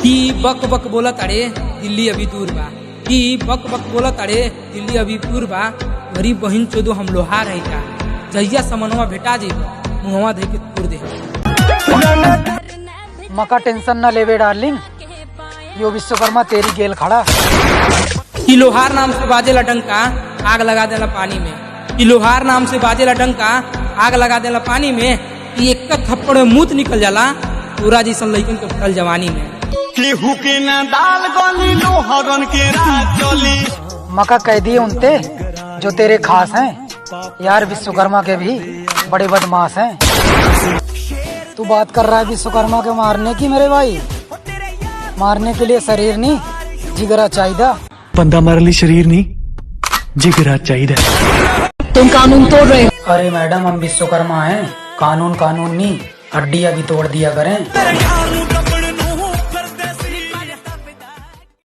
कि बक बक बोला ताड़े दिल्ली अभी दूर बा, कि बक बक बोला ताड़े दिल्ली अभी दूर बा। गरीब बहिन चोदो हम लोहार है का, जहिया समनवा भेटा जाइबा मुहवा धइ के तोड़ दे। मका टेंशन न लेवे डार्लिंग, यो विश्वकर्मा तेरी गेल खड़ा। कि लोहार नाम से बाजेला डंका आग लगा देला पानी में, कि लोहार नाम से बाजेला डंका आग लगा देला पानी में। कि एक थप्पड़ में मूत निकल जाला पूरा जैसन लइकन के फटल जवानी में। केहू के ना दाल गली लोहरन के राज चली। मका कह दिए उनते जो तेरे खास हैं, यार विश्वकर्मा के भी बड़े बदमाश हैं। तू बात कर रहा है विश्वकर्मा के मारने की मेरे भाई? मारने के लिए शरीर नहीं जिगरा चाहिए। बंदा मारे लिए शरीर नहीं जिगरा चाहिए। तुम कानून तोड़ रहे हो। अरे मैडम हम विश्वकर्मा हैं, कानून कानून नहीं हड्डियां भी तोड़ दिया करें।